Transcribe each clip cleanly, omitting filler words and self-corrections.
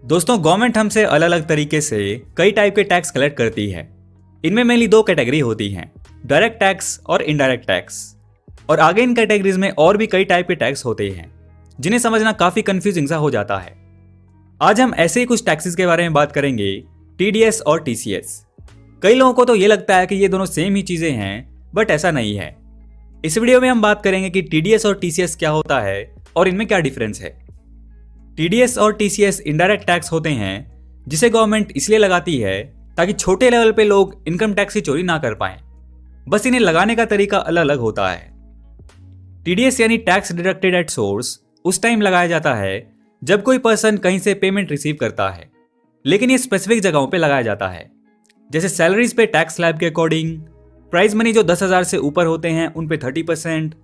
दोस्तों, गवर्नमेंट हमसे अलग अलग तरीके से कई टाइप के टैक्स कलेक्ट करती है। इनमें मेनली दो कैटेगरी होती हैं, डायरेक्ट टैक्स और इनडायरेक्ट टैक्स। और आगे इन कैटेगरीज में और भी कई टाइप के टैक्स होते हैं जिन्हें समझना काफी कंफ्यूजिंग सा हो जाता है। आज हम ऐसे ही कुछ टैक्सेस के बारे में बात करेंगे, टीडीएस और टीसीएस। कई लोगों को तो ये लगता है कि ये दोनों सेम ही चीजें हैं, बट ऐसा नहीं है। इस वीडियो में हम बात करेंगे कि टीडीएस और टीसीएस क्या होता है और इनमें क्या डिफरेंस है। टीडीएस और टीसीएस इनडायरेक्ट टैक्स होते हैं जिसे गवर्नमेंट इसलिए लगाती है ताकि छोटे लेवल पे लोग इनकम टैक्स की चोरी ना कर पाएं। बस इन्हें लगाने का तरीका अलग अलग होता है। टीडीएस यानी टैक्स डिडक्टेड एट सोर्स उस टाइम लगाया जाता है जब कोई पर्सन कहीं से पेमेंट रिसीव करता है, लेकिन ये स्पेसिफिक जगहों पे लगाया जाता है, जैसे सैलरीज पे टैक्स स्लैब के अकॉर्डिंग, प्राइज मनी जो 10,000 से ऊपर होते हैं उन पे 30%,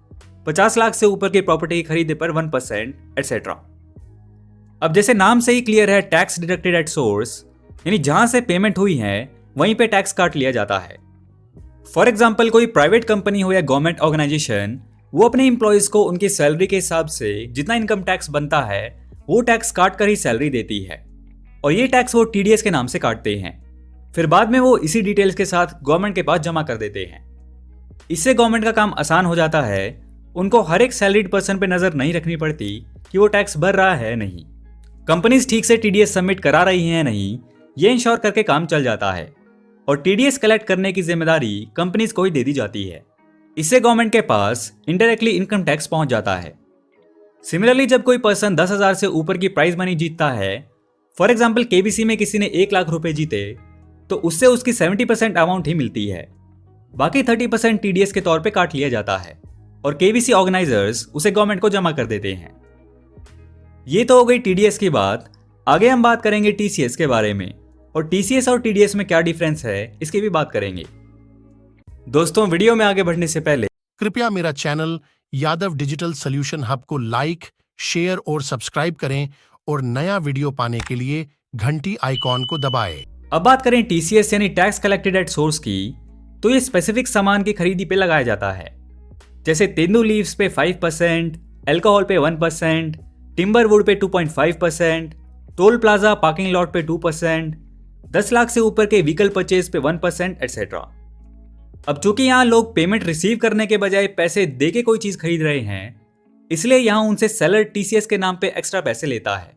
50 लाख से ऊपर की प्रॉपर्टी की खरीदे पर 1%, एटसेट्रा। अब जैसे नाम से ही क्लियर है, टैक्स डिडक्टेड एट सोर्स यानी जहां से पेमेंट हुई है वहीं पे टैक्स काट लिया जाता है। फॉर एग्जाम्पल, कोई प्राइवेट कंपनी हो या गवर्नमेंट ऑर्गेनाइजेशन, वो अपने एम्प्लॉयज को उनकी सैलरी के हिसाब से जितना इनकम टैक्स बनता है वो टैक्स काट कर ही सैलरी देती है, और ये टैक्स वो टीडीएस के नाम से काटते हैं। फिर बाद में वो इसी डिटेल्स के साथ गवर्नमेंट के पास जमा कर देते हैं। इससे गवर्नमेंट का काम आसान हो जाता है। उनको हर एक सैलरीड पर्सन पे नजर नहीं रखनी पड़ती कि वो टैक्स भर रहा है नहीं, कंपनीज ठीक से टीडीएस सबमिट करा रही हैं नहीं, ये इंश्योर करके काम चल जाता है। और टीडीएस कलेक्ट करने की जिम्मेदारी कंपनीज को ही दे दी जाती है। इससे गवर्नमेंट के पास इनडायरेक्टली इनकम टैक्स पहुंच जाता है। सिमिलरली, जब कोई पर्सन 10,000 से ऊपर की प्राइज मनी जीतता है, फॉर एग्जाम्पल केबीसी में किसी ने 1 लाख रुपए जीते, तो उससे उसकी 70% अमाउंट ही मिलती है। बाकी 30% टीडीएस के तौर पे काट लिया जाता है और केबीसी ऑर्गेनाइजर्स उसे गवर्नमेंट को जमा कर देते हैं। ये तो हो गई टीडीएस की बात। आगे हम बात करेंगे टीसीएस के बारे में, और टीसीएस और टीडीएस में क्या डिफरेंस है इसकी भी बात करेंगे। दोस्तों, वीडियो में आगे बढ़ने से पहले कृपया मेरा channel Yadav digital solution hub को लाइक, शेयर और सब्सक्राइब करें और नया वीडियो पाने के लिए घंटी आइकॉन को दबाएं। अब बात करें टीसीएस यानी टैक्स कलेक्टेड एट सोर्स की, तो ये स्पेसिफिक सामान की खरीदी पे लगाया जाता है। जैसे तेंदू लीव्स पे 5%, अल्कोहल पे 1%, टिम्बर वुड पे 2.5%, टोल प्लाजा पार्किंग लॉट पे 2%, 10 लाख से ऊपर के व्हीकल परचेज पे 1%, एटसेट्रा। अब चूंकि यहाँ लोग पेमेंट रिसीव करने के बजाय पैसे दे के कोई चीज खरीद रहे हैं, इसलिए यहाँ उनसे सेलर टीसीएस के नाम पे एक्स्ट्रा पैसे लेता है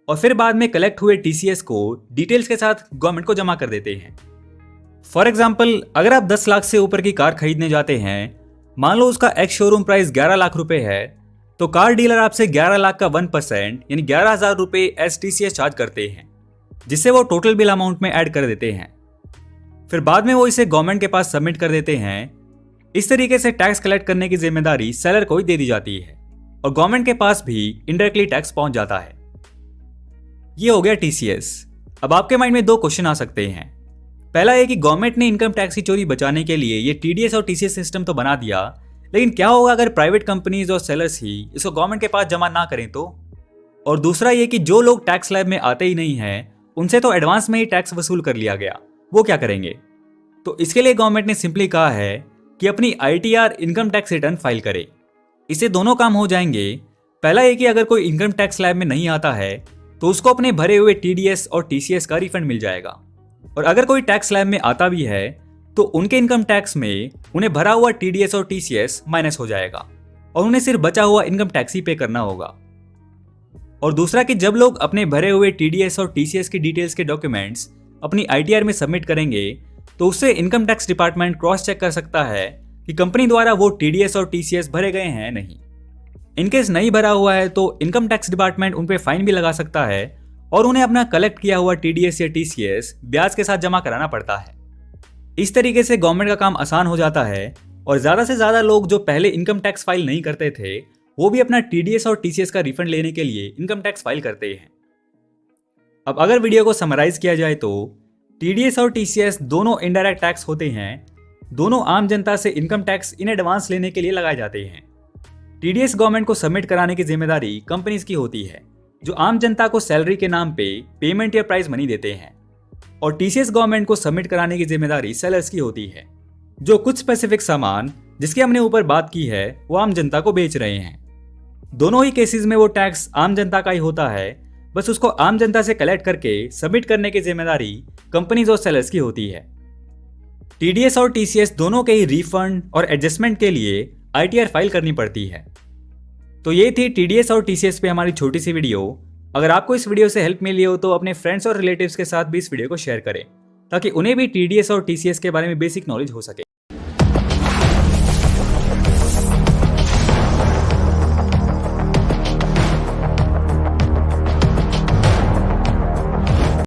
और फिर बाद में कलेक्ट हुए टीसीएस को डिटेल्स के साथ गवर्नमेंट को जमा कर देते हैं। फॉर एग्जाम्पल, अगर आप 10 लाख से ऊपर की कार खरीदने जाते हैं, मान लो उसका एक्स शोरूम प्राइस 11 लाख रुपए है, तो कार डीलर आपसे 11 लाख का 1% यानी 11,000 रुपए एज टीसीएस चार्ज करते हैं, जिससे वो टोटल बिल अमाउंट में ऐड कर देते हैं। फिर बाद में वो इसे गवर्नमेंट के पास सबमिट कर देते हैं। इस तरीके से टैक्स कलेक्ट करने की जिम्मेदारी सेलर को ही दे दी जाती है और गवर्नमेंट के पास भी इनडायरेक्टली टैक्स पहुंच जाता है। ये हो गया टीसीएस। अब आपके माइंड में दो क्वेश्चन आ सकते हैं। पहला ये कि गवर्नमेंट ने इनकम टैक्स की चोरी बचाने के लिए ये टीडीएस और टीसीएस सिस्टम तो बना दिया, लेकिन क्या होगा अगर प्राइवेट कंपनीज और सेलर्स ही इसको गवर्नमेंट के पास जमा ना करें तो? और दूसरा ये कि जो लोग टैक्स स्लैब में आते ही नहीं हैं, उनसे तो एडवांस में ही टैक्स वसूल कर लिया गया, वो क्या करेंगे? तो इसके लिए गवर्नमेंट ने सिंपली कहा है कि अपनी ITR income tax return file करे। इससे दोनों काम हो जाएंगे। पहला ये कि अगर कोई इनकम टैक्स स्लैब में नहीं आता है तो उसको अपने भरे हुए टीडीएस और टीसीएस का रिफंड मिल जाएगा, और अगर कोई टैक्स स्लैब में आता भी है तो उनके इनकम टैक्स में उन्हें भरा हुआ टीडीएस और टीसीएस माइनस हो जाएगा और उन्हें सिर्फ बचा हुआ इनकम टैक्स ही पे करना होगा। और दूसरा कि जब लोग अपने भरे हुए टीडीएस और टीसीएस की डिटेल्स के डॉक्यूमेंट्स अपनी आईटीआर में सबमिट करेंगे तो उससे income tax department cross check कर सकता है कि कंपनी द्वारा वो टीडीएस और टीसीएस भरे गए हैं नहीं। इनकेस नहीं भरा हुआ है तो इनकम टैक्स डिपार्टमेंट उन पे फाइन भी लगा सकता है और उन्हें अपना कलेक्ट किया हुआ टीडीएस या टीसीएस ब्याज के साथ जमा कराना पड़ता है। इस तरीके से गवर्नमेंट का काम आसान हो जाता है और ज्यादा से ज्यादा लोग जो पहले इनकम टैक्स फाइल नहीं करते थे वो भी अपना टीडीएस और टीसीएस का रिफंड लेने के लिए इनकम टैक्स फाइल करते हैं। अब अगर वीडियो को समराइज किया जाए तो टीडीएस और टीसीएस दोनों इनडायरेक्ट टैक्स होते हैं। दोनों आम जनता से इनकम टैक्स इन एडवांस लेने के लिए लगाए जाते हैं। टीडीएस गवर्नमेंट को सबमिट कराने की जिम्मेदारी कंपनीज की होती है, जो आम जनता को सैलरी के नाम पे पेमेंट या प्राइज मनी देते हैं, और टीसीएस गवर्नमेंट को सबमिट कराने की जिम्मेदारी सेलर्स की होती है, जो कुछ स्पेसिफिक सामान जिसकी हमने ऊपर बात की है वो आम जनता को बेच रहे हैं। दोनों ही केसेस में वो टैक्स आम जनता का ही होता है, बस उसको आम जनता से कलेक्ट करके सबमिट करने की जिम्मेदारी कंपनीज और सेलर्स की होती है। टीडीएस और टीसीएस दोनों के ही रिफंड और एडजस्टमेंट के लिए आईटीआर फाइल करनी पड़ती है। तो ये थी टीडीएस और टीसीएस पे हमारी छोटी सी वीडियो। अगर आपको इस वीडियो से हेल्प मिली हो तो अपने फ्रेंड्स और रिलेटिव्स के साथ भी इस वीडियो को शेयर करें, ताकि उन्हें भी टीडीएस और टीसीएस के बारे में बेसिक नॉलेज हो सके।